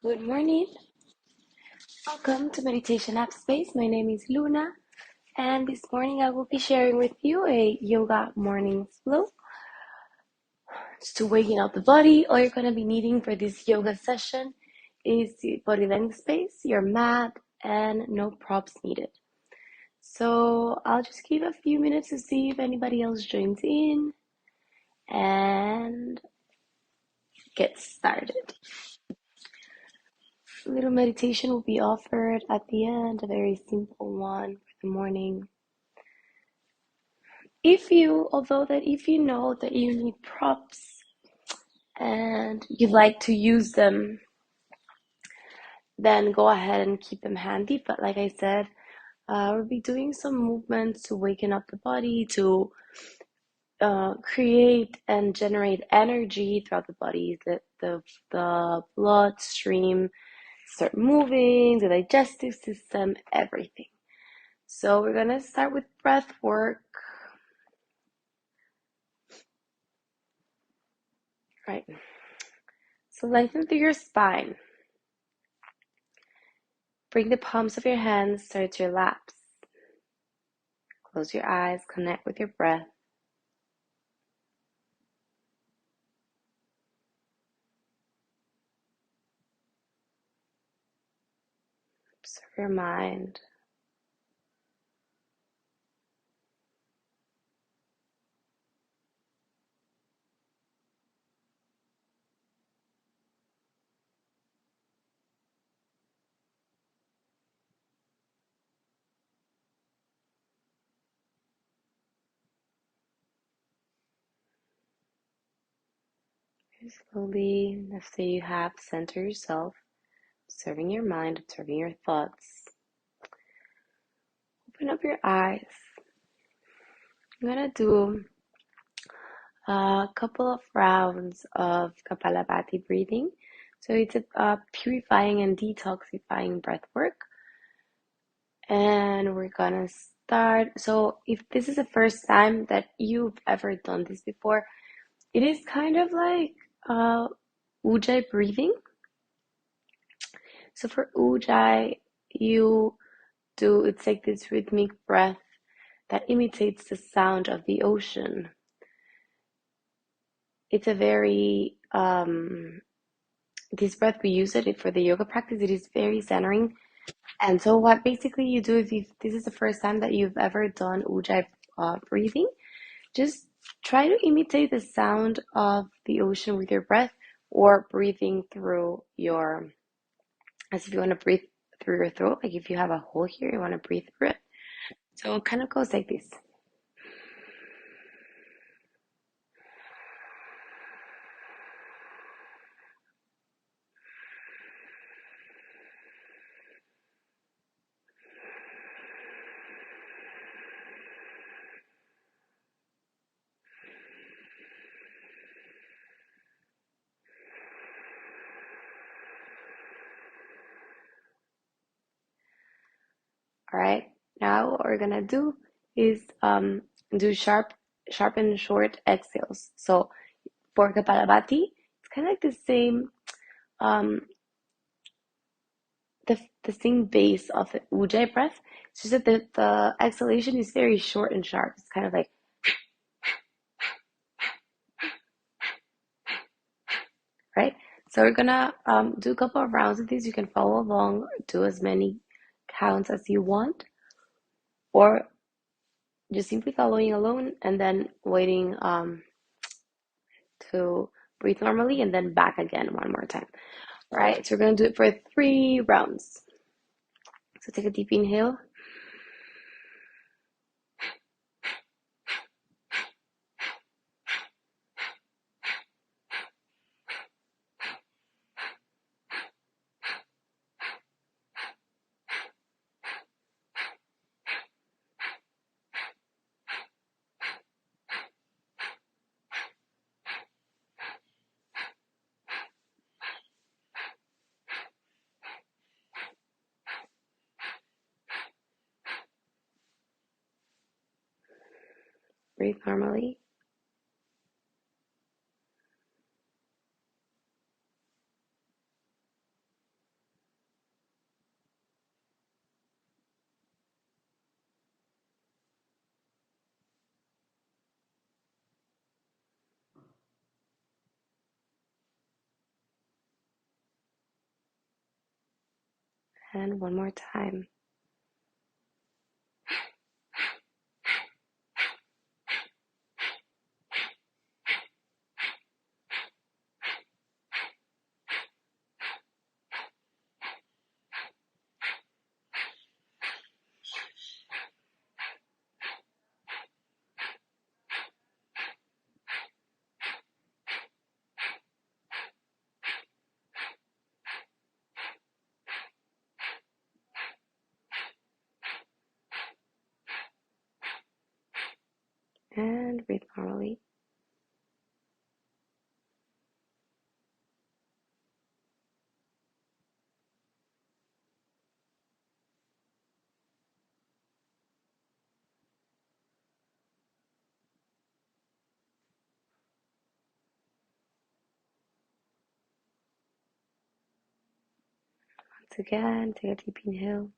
Good morning. Welcome to Meditation App Space. My name is Luna, and this morning I will be sharing with you a yoga morning flow. Just to waking up the body. All you're going to be needing for this yoga session is the body length space, your mat, and no props needed. So I'll just give a few minutes to see if anybody else joins in and get started. A little meditation will be offered at the end, a very simple one for the morning. If you know that you need props and you like to use them, then go ahead and keep them handy. But like I said, we'll be doing some movements to waken up the body, to create and generate energy throughout the body, that the bloodstream start moving, the digestive system, everything. So we're gonna start with breath work. Right. So lengthen through your spine. Bring the palms of your hands towards your laps. Close your eyes, connect with your breath. Observe your mind. Very slowly, after you have centered yourself, observing your mind, observing your thoughts. Open up your eyes. I'm going to do a couple of rounds of Kapalabhati breathing. So it's a purifying and detoxifying breath work. And we're gonna start. So if this is the first time that you've ever done this before, it is kind of like Ujjayi breathing. So for Ujjayi, it's like this rhythmic breath that imitates the sound of the ocean. It's a very this breath, we use it for the yoga practice. It is very centering. And so what basically you do, if this is the first time that you've ever done Ujjayi breathing, just try to imitate the sound of the ocean with your breath, or breathing through as if you want to breathe through your throat, like if you have a hole here, you want to breathe through it. So it kind of goes like this. All right. Now what we're gonna do is do sharp and short exhales. So for Kapalabhati, it's kind of like the same um, the same base of the Ujjayi breath. It's just that the exhalation is very short and sharp. It's kind of like, right? So we're gonna do a couple of rounds of these. You can follow along, do as many counts as you want, or just simply following alone and then waiting to breathe normally and then back again one more time. All right, so we're gonna do it for 3 rounds. So take a deep inhale. Breathe normally. And one more time. And breathe normally. Once again, take a deep inhale.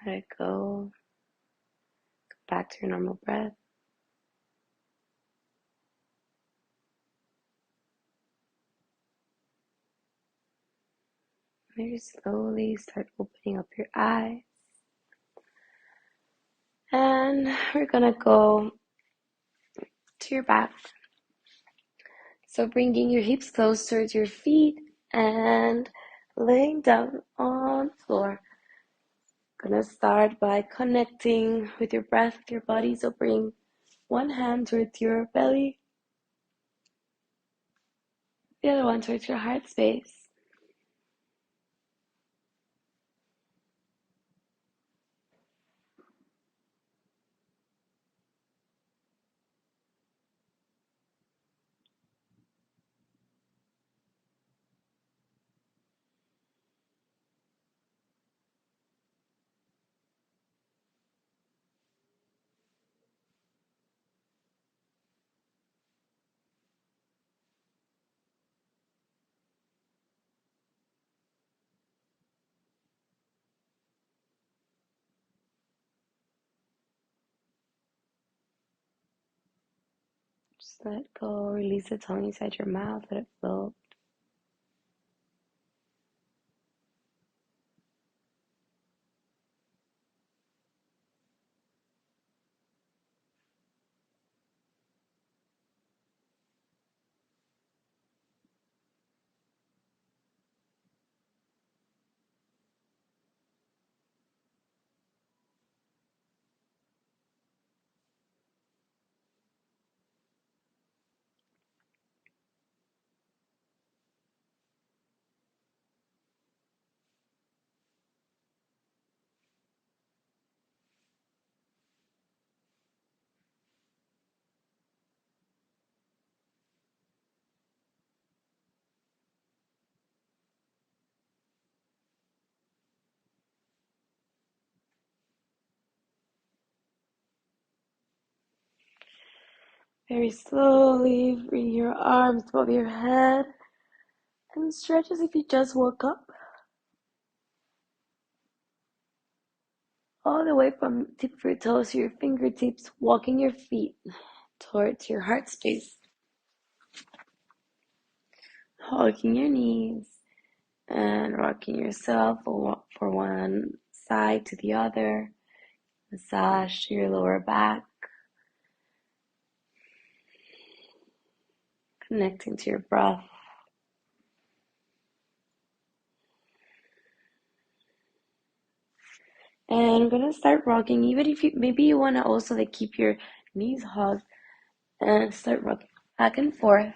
Let it go. Go back to your normal breath. Maybe slowly start opening up your eyes. And we're gonna go to your back. So bringing your hips closer to your feet and laying down on the floor. Gonna start by connecting with your breath, with your body. So bring one hand towards your belly, the other one towards your heart space. Just let it go. Release the tongue inside your mouth. Let it float. Very slowly bring your arms above your head and stretch as if you just woke up. All the way from tip of your toes to your fingertips, walking your feet towards your heart space. Hugging your knees and rocking yourself for one side to the other. Massage your lower back. Connecting to your breath. And I'm gonna start rocking, even if maybe you wanna also keep your knees hugged and start rocking back and forth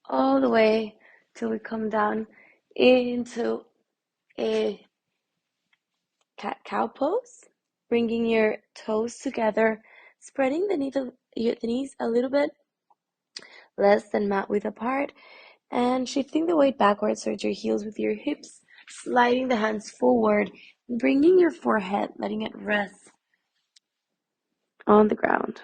all the way till we come down into a cat-cow pose. bringing your toes together, spreading the knees a little bit less than mat width apart, and shifting the weight backwards towards your heels with your hips, sliding the hands forward, bringing your forehead, letting it rest on the ground.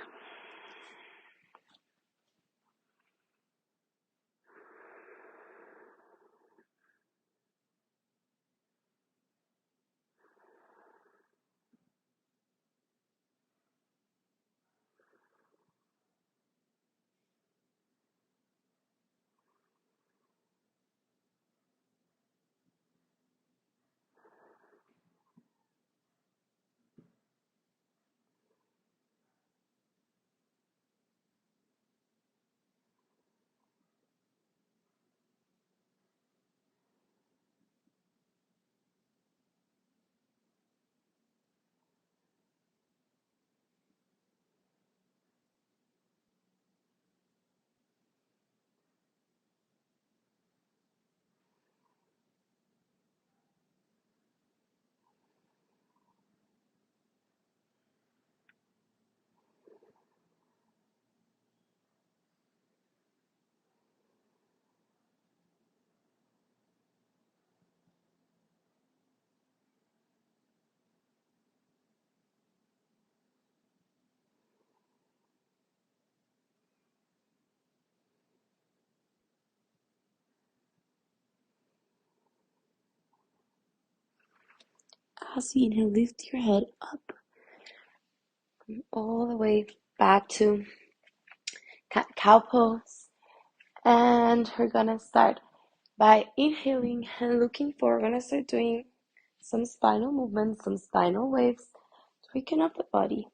As you inhale, lift your head up all the way back to cat-cow pose. And we're gonna start by inhaling and looking forward. We're gonna start doing some spinal movements, some spinal waves to waken up the body.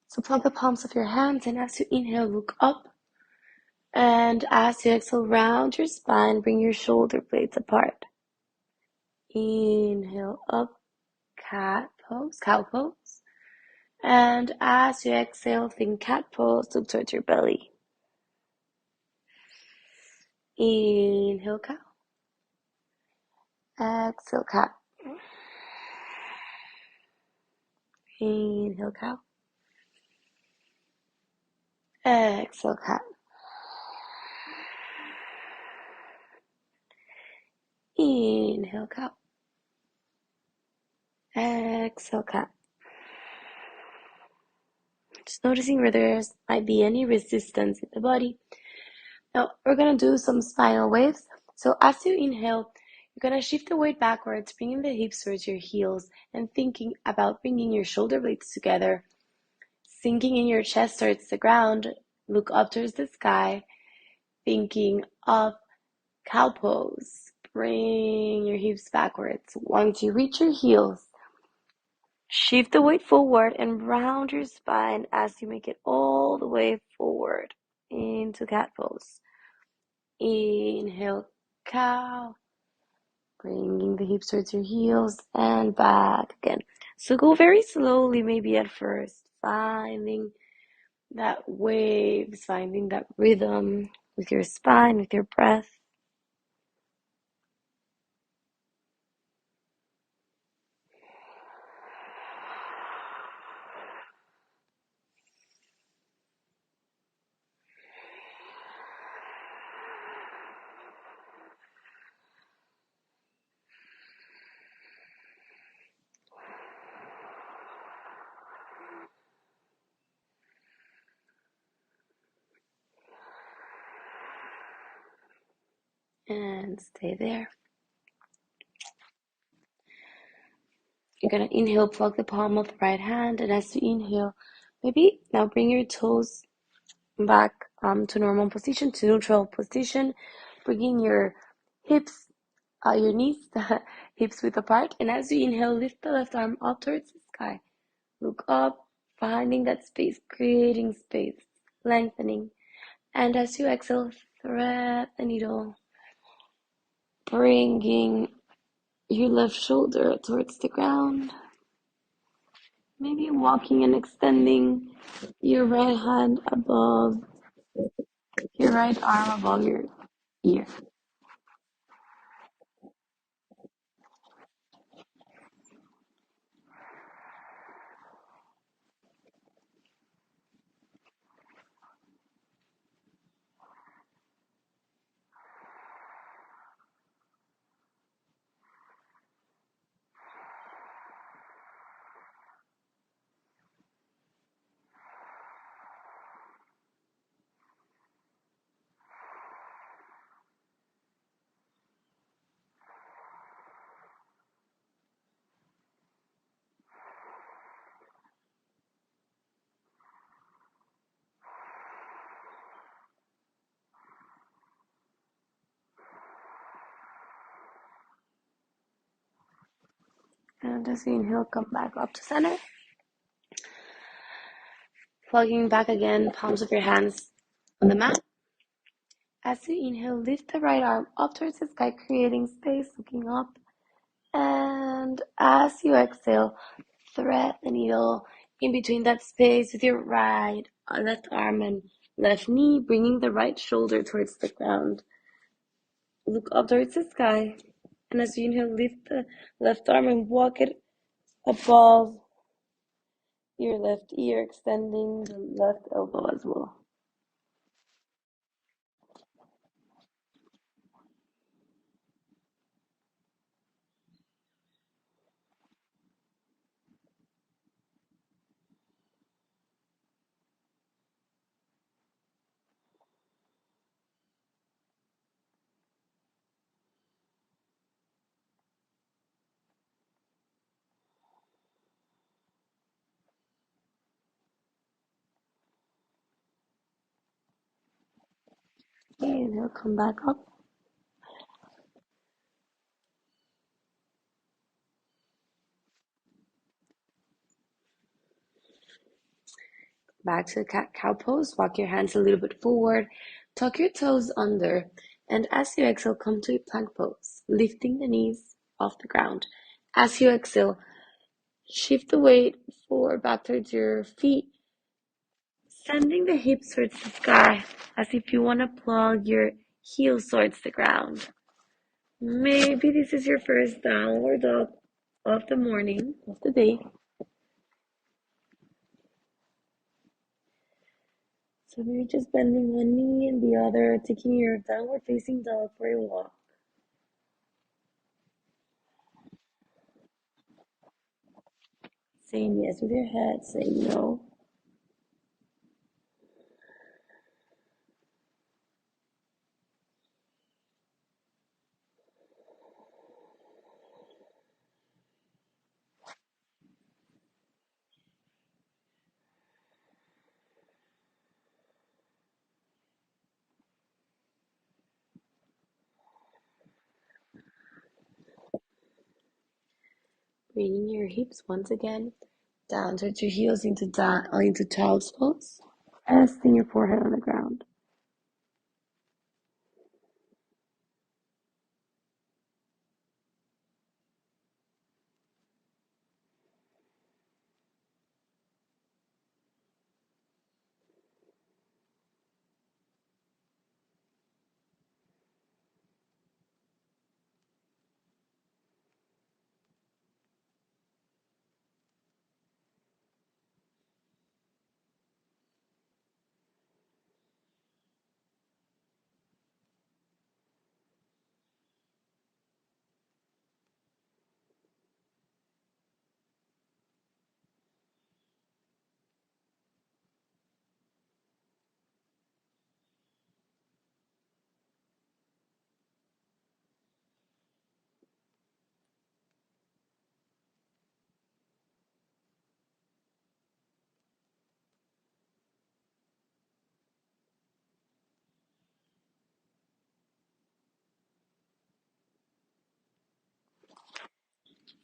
So plug the palms of your hands, and as you inhale, look up. And as you exhale, round your spine, bring your shoulder blades apart. Inhale up, cat pose, cow pose. And as you exhale, think cat pose, look towards your belly. Inhale, cow. Exhale, cat. Inhale, cow. Exhale, cat. Inhale, cow. Exhale, cat. Just noticing where there might be any resistance in the body. Now, we're going to do some spinal waves. So as you inhale, you're going to shift the weight backwards, bringing the hips towards your heels, and thinking about bringing your shoulder blades together, sinking in your chest towards the ground, look up towards the sky, thinking of cow pose. Bring your hips backwards. Once you reach your heels, shift the weight forward and round your spine as you make it all the way forward into cat pose. Inhale, cow. Bringing the hips towards your heels and back again. So go very slowly, maybe at first, finding that waves, finding that rhythm with your spine, with your breath. And stay there. You're going to inhale, plug the palm of the right hand, and as you inhale, maybe now bring your toes back to normal position, to neutral position, bringing your hips, your knees, hips width apart, and as you inhale, lift the left arm up towards the sky. Look up, finding that space, creating space, lengthening, and as you exhale, thread the needle, bringing your left shoulder towards the ground. Maybe walking and extending your right hand above your right arm above your ear. And as you inhale, come back up to center. Plugging back again, palms of your hands on the mat. As you inhale, lift the right arm up towards the sky, creating space, looking up. And as you exhale, thread the needle in between that space with your right left arm and left knee, bringing the right shoulder towards the ground. Look up towards the sky. And as you inhale, lift the left arm and walk it above your left ear, extending the left elbow as well. Inhale, come back up. Back to cat-cow pose. Walk your hands a little bit forward. Tuck your toes under. And as you exhale, come to a plank pose, lifting the knees off the ground. As you exhale, shift the weight forward back towards your feet, sending the hips towards the sky, as if you want to plug your heels towards the ground. Maybe this is your first downward dog of the morning, of the day. So maybe just bending one knee and the other, taking your downward facing dog for a walk. Saying yes with your head, saying no. Bringing your hips once again down towards your heels into child's pose. Resting your forehead on the ground.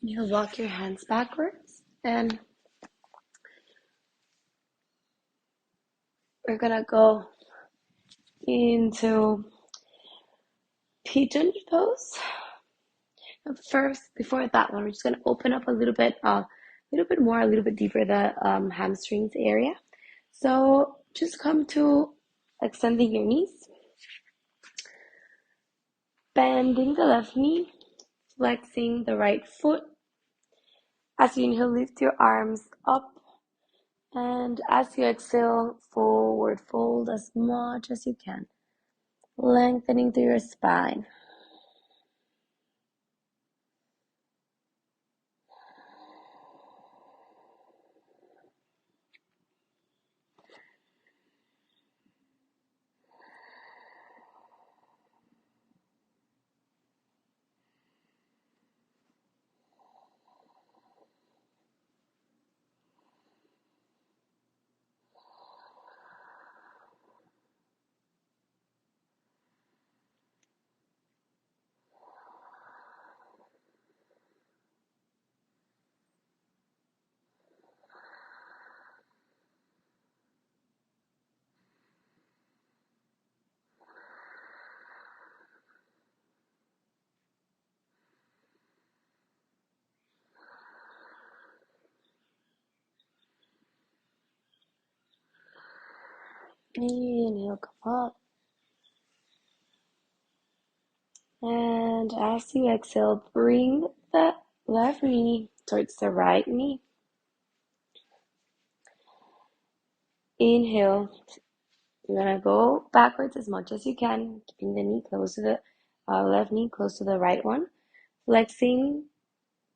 You'll walk your hands backwards, and we're gonna go into pigeon pose. First, before that one, we're just gonna open up a little bit more, a little bit deeper the hamstrings area. So just come to extending your knees, bending the left knee, flexing the right foot. As you inhale, lift your arms up, and as you exhale, forward fold as much as you can, lengthening through your spine. Inhale, come up. And as you exhale, bring the left knee towards the right knee. Inhale. You're gonna go backwards as much as you can, keeping the knee close to the left knee close to the right one. Flexing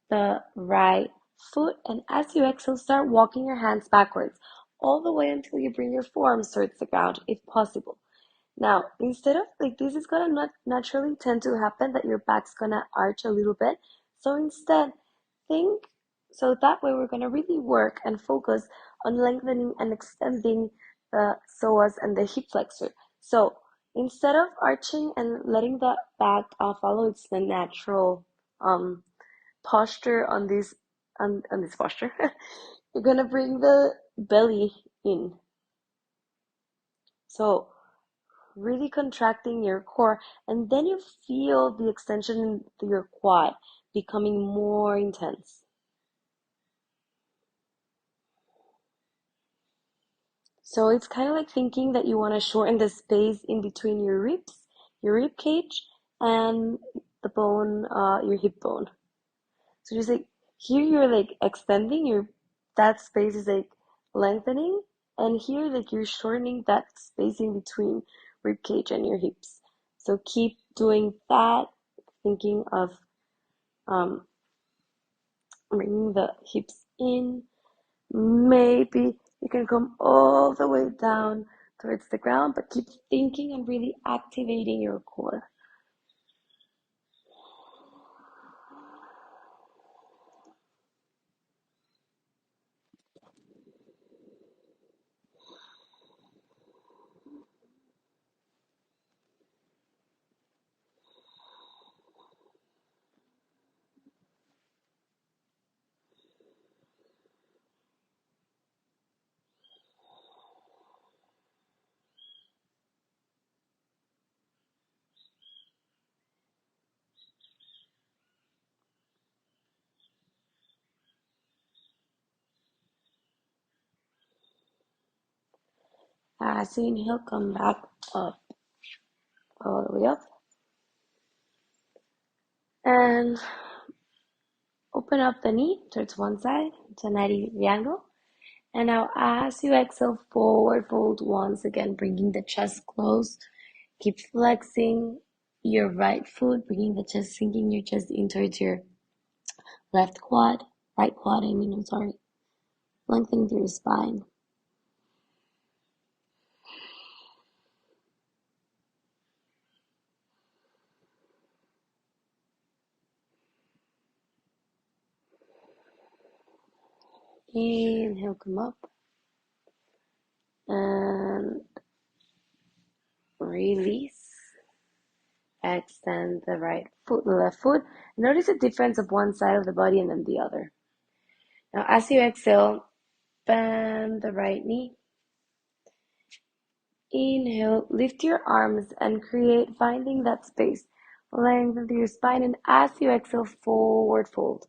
the right foot, and as you exhale, start walking your hands backwards all the way until you bring your forearms towards the ground, if possible. Now, instead of like this is gonna not naturally tend to happen that your back's gonna arch a little bit. So instead, think so that way we're gonna really work and focus on lengthening and extending the psoas and the hip flexor. So instead of arching and letting the back follow its the natural posture on this posture, you're gonna bring the belly in. So really contracting your core, and then you feel the extension in your quad becoming more intense. So it's kind of like thinking that you want to shorten the space in between your ribs, your rib cage, and the bone, your hip bone. So just like here you're like extending your that space is like lengthening, and here like you're shortening that space in between rib cage and your hips. So keep doing that, thinking of um, bringing the hips in. Maybe you can come all the way down towards the ground, but keep thinking and really activating your core. As you inhale, come back up, all the way up. And open up the knee towards one side, to a 90-degree angle. And now as you exhale, forward fold once again, bringing the chest close. Keep flexing your right foot, bringing the chest, sinking your chest in towards your left quad, right quad, I'm sorry. Lengthening through your spine. Inhale, come up. And release. Extend the right foot, the left foot. Notice the difference of one side of the body and then the other. Now, as you exhale, bend the right knee. Inhale, lift your arms and create, finding that space. Lengthen through your spine, and as you exhale, forward fold.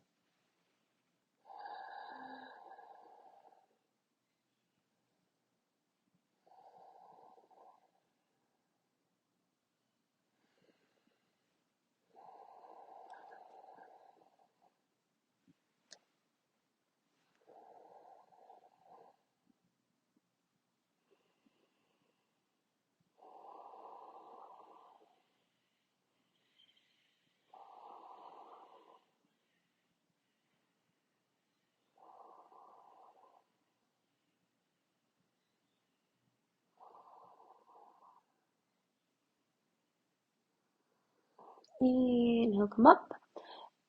Inhale, come up.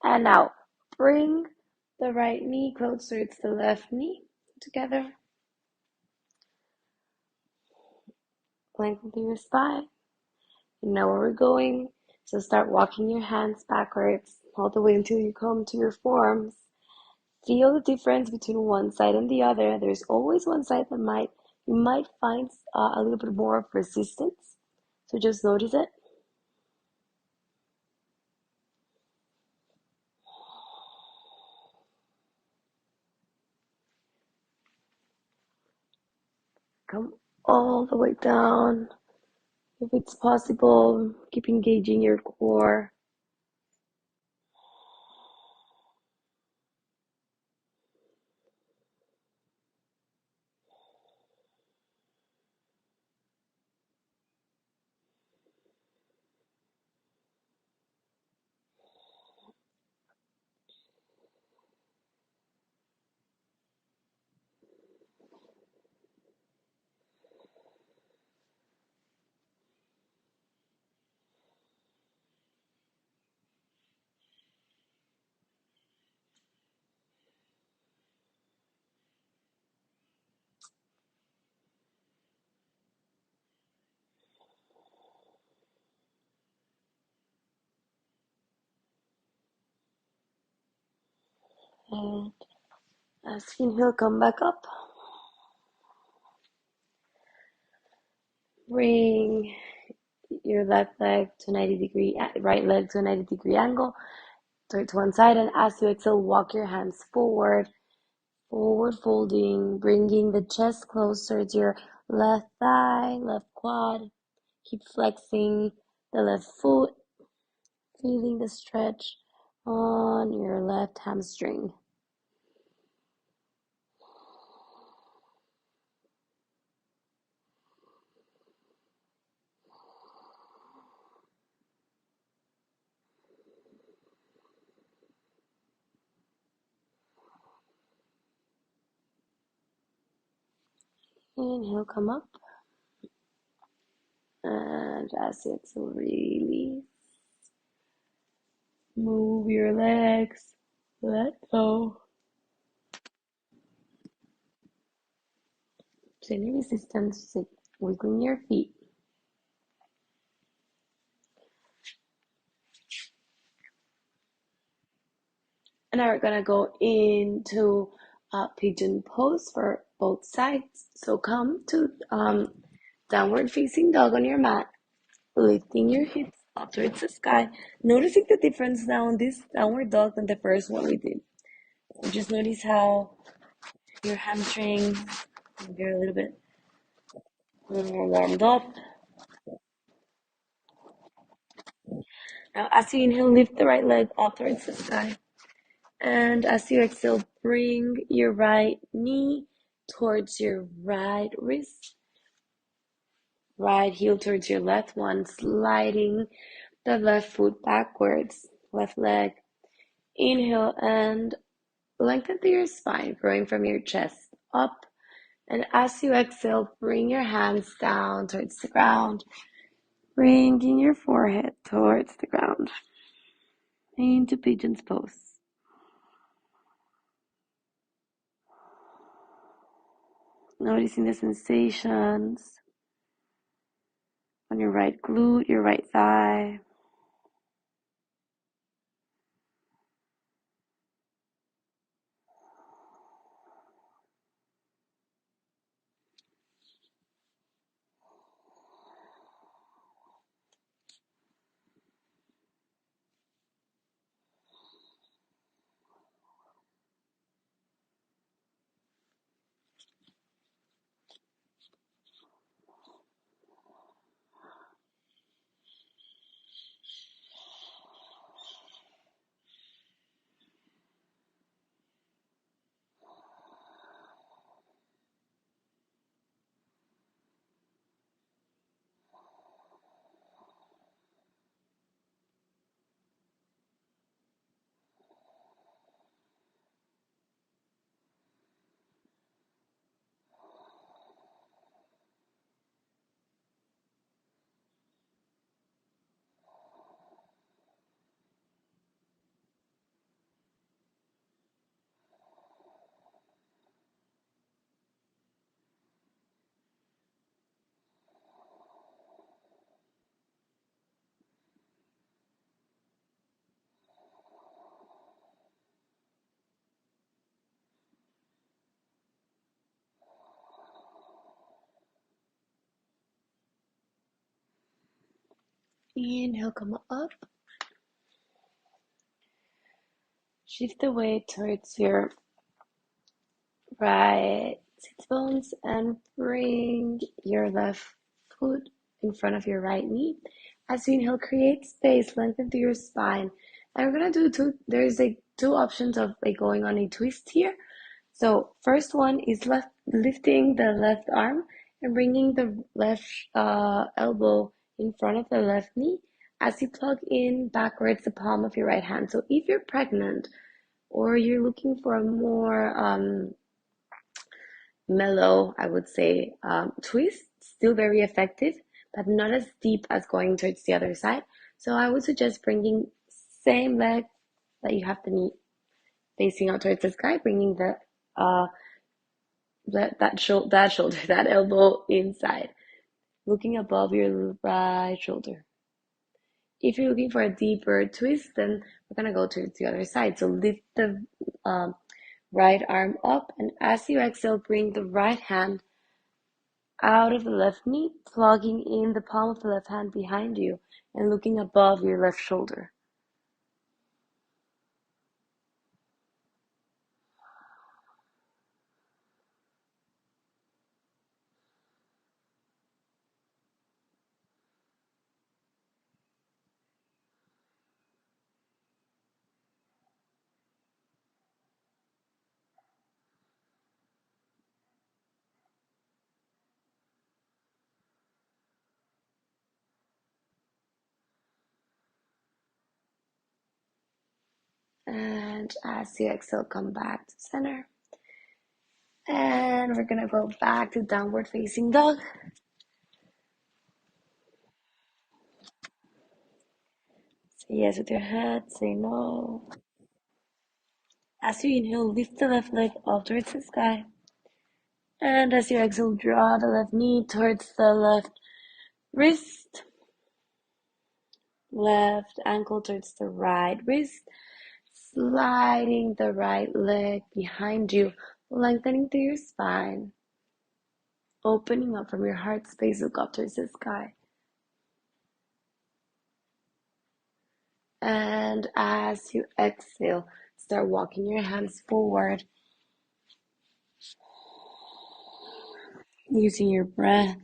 And now, bring the right knee closer to the left knee together. Lengthen through your spine. You know where we're going. So start walking your hands backwards all the way until you come to your forearms. Feel the difference between one side and the other. There's always one side that you might find a little bit more of resistance. So just notice it. Come all the way down. If it's possible, keep engaging your core. And as you inhale, come back up. Bring your left leg to 90 degree, right leg to a 90-degree angle, turn to one side, and as you exhale, walk your hands forward, forward folding, bringing the chest closer to your left thigh, left quad. Keep flexing the left foot, feeling the stretch on your left hamstring. Inhale, come up. And as you exhale, release. Move your legs. Let go. Any resistance, sit wiggling your feet. And now we're gonna go into pigeon pose for both sides. So come to downward facing dog on your mat, lifting your hips up towards the sky. Noticing the difference now in this downward dog than the first one we did. Just notice how your hamstrings, you're a little bit more warmed up. Now as you inhale, lift the right leg up towards the sky. And as you exhale, bring your right knee towards your right wrist, right heel towards your left one, sliding the left foot backwards, left leg. Inhale and lengthen through your spine, growing from your chest up. And as you exhale, bring your hands down towards the ground, bringing your forehead towards the ground into Pigeon's Pose. Noticing the sensations on your right glute, your right thigh. Inhale, come up. Shift the weight towards your right sit bones and bring your left foot in front of your right knee. As you inhale, create space, lengthen through your spine. And we're gonna do there's like two options of like going on a twist here. So first one is lifting the left arm and bringing the left elbow in front of the left knee as you plug in backwards the palm of your right hand. So if you're pregnant or you're looking for a more mellow, I would say, twist, still very effective, but not as deep as going towards the other side. So I would suggest bringing same leg that you have the knee facing out towards the sky, bringing the that elbow inside, looking above your right shoulder. If you're looking for a deeper twist, then we're gonna go to the other side. So lift the right arm up, and as you exhale, bring the right hand out of the left knee, plugging in the palm of the left hand behind you and looking above your left shoulder. And as you exhale, come back to center. And we're gonna go back to downward facing dog. Say yes with your head, say no. As you inhale, lift the left leg up towards the sky. And as you exhale, draw the left knee towards the left wrist, left ankle towards the right wrist, sliding the right leg behind you, lengthening through your spine, opening up from your heart space, look up towards the sky. And as you exhale, start walking your hands forward, using your breath.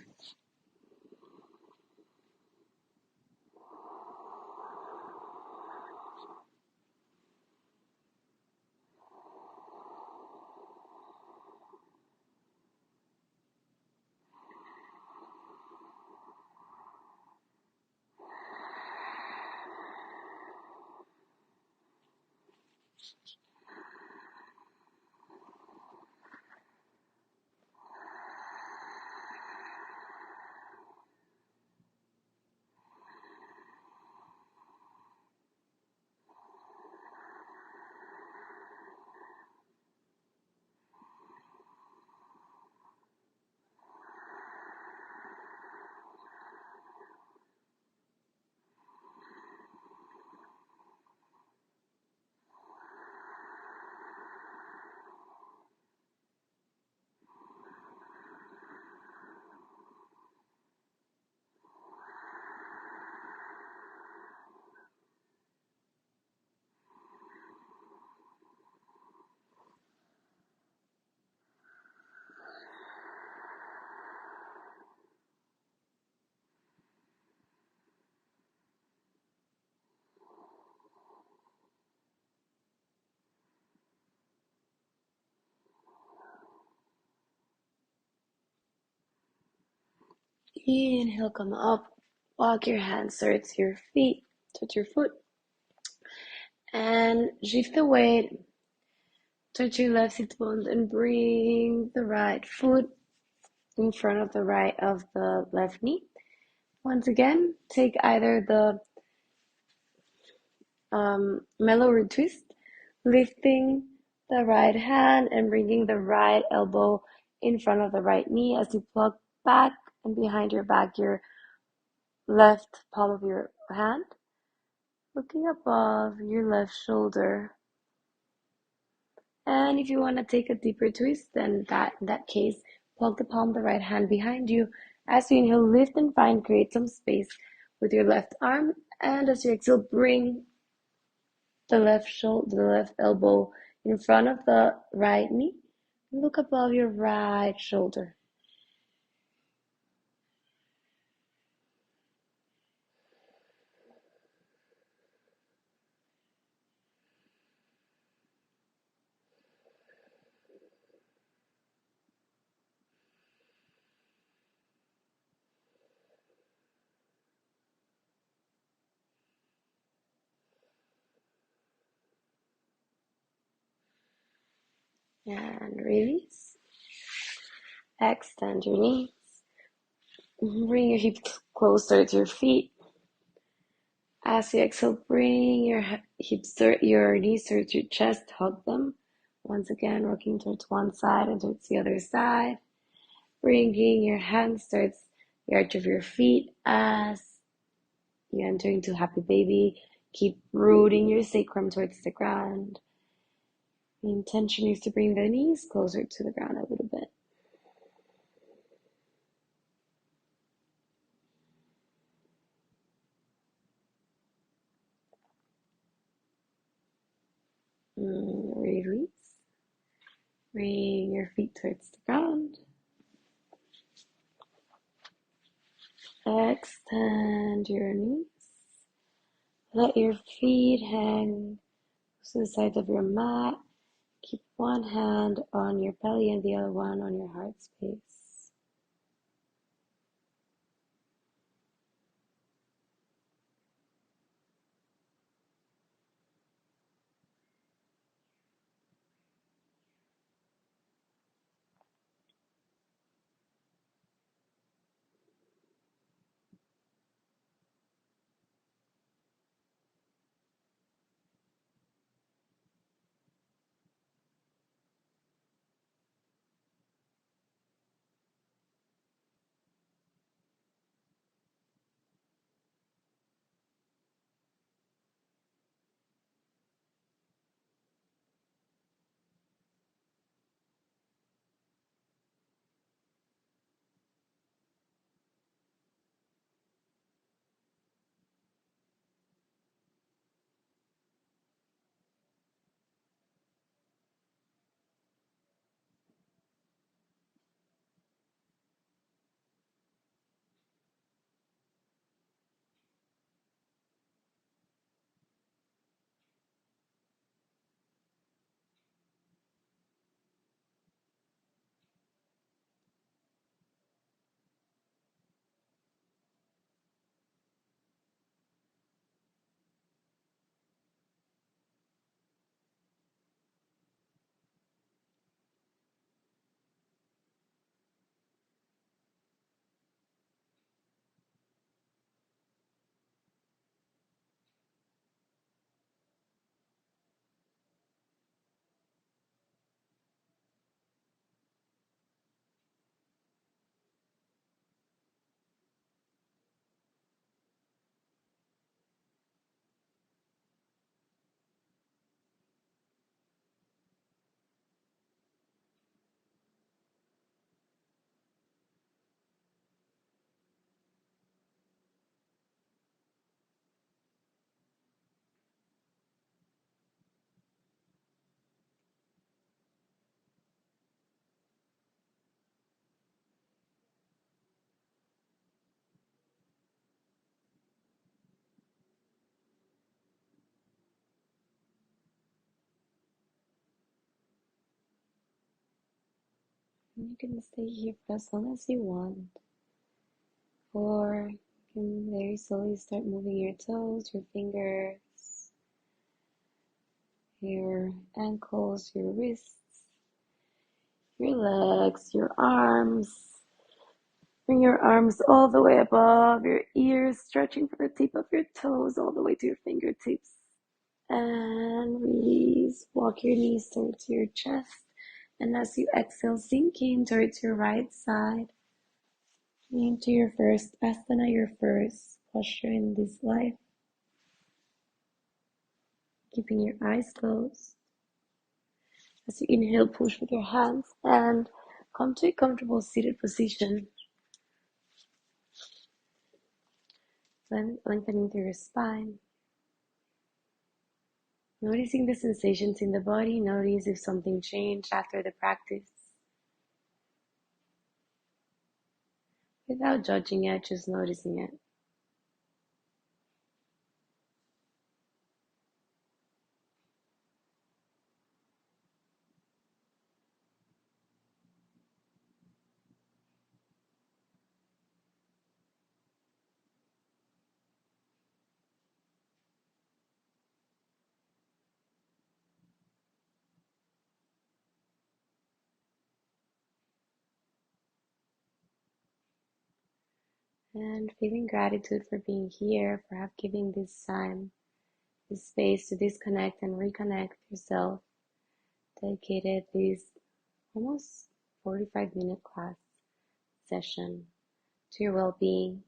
Inhale, come up, walk your hands towards your feet, touch your foot, and shift the weight, touch your left sit bones, and bring the right foot in front of the left knee. Once again, take either the mellow twist, lifting the right hand and bringing the right elbow in front of the right knee as you plug back and behind your back your left palm of your hand, looking above your left shoulder. And if you want to take a deeper twist, then in that case, plug the palm of the right hand behind you. As you inhale, lift and find, create some space with your left arm. And as you exhale, bring the left elbow in front of the right knee Look above your right shoulder. And release. Extend your knees. Bring your hips closer to your feet. As you exhale, bring your your knees towards your chest. Hug them. Once again, rocking towards one side and towards the other side. Bringing your hands towards the arch of your feet as you enter into happy baby. Keep rooting your sacrum towards the ground. The intention is to bring the knees closer to the ground a little bit. Release. Bring your feet towards the ground. Extend your knees. Let your feet hang to the side of your mat. Keep one hand on your belly and the other one on your heart space. You can stay here for as long as you want, or you can very slowly start moving your toes, your fingers, your ankles, your wrists, your legs, your arms. Bring your arms all the way above your ears, stretching from the tip of your toes all the way to your fingertips. And release. Walk your knees towards your chest. And as you exhale, sink in towards your right side. Into your first asana, your first posture in this life. Keeping your eyes closed. As you inhale, push with your hands and come to a comfortable seated position. Lengthening through your spine. Noticing the sensations in the body. Notice if something changed after the practice. without judging it, just noticing it. And feeling gratitude for being here, for giving this time, this space to disconnect and reconnect with yourself. Dedicated this almost 45-minute class session to your well-being,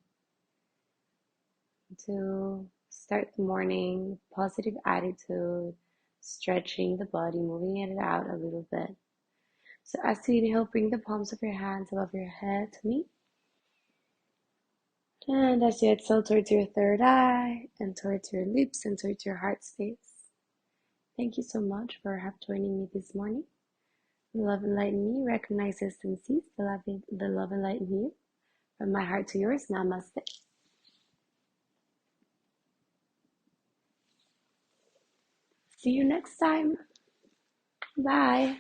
to start the morning, positive attitude, stretching the body, moving it out a little bit. So as you inhale, bring the palms of your hands above your head to me. And as you exhale towards your third eye and towards your lips and towards your heart space. Thank you so much for joining me this morning. The Love Enlighten Me recognizes and sees the love enlighten you. From my heart to yours, namaste. See you next time. Bye.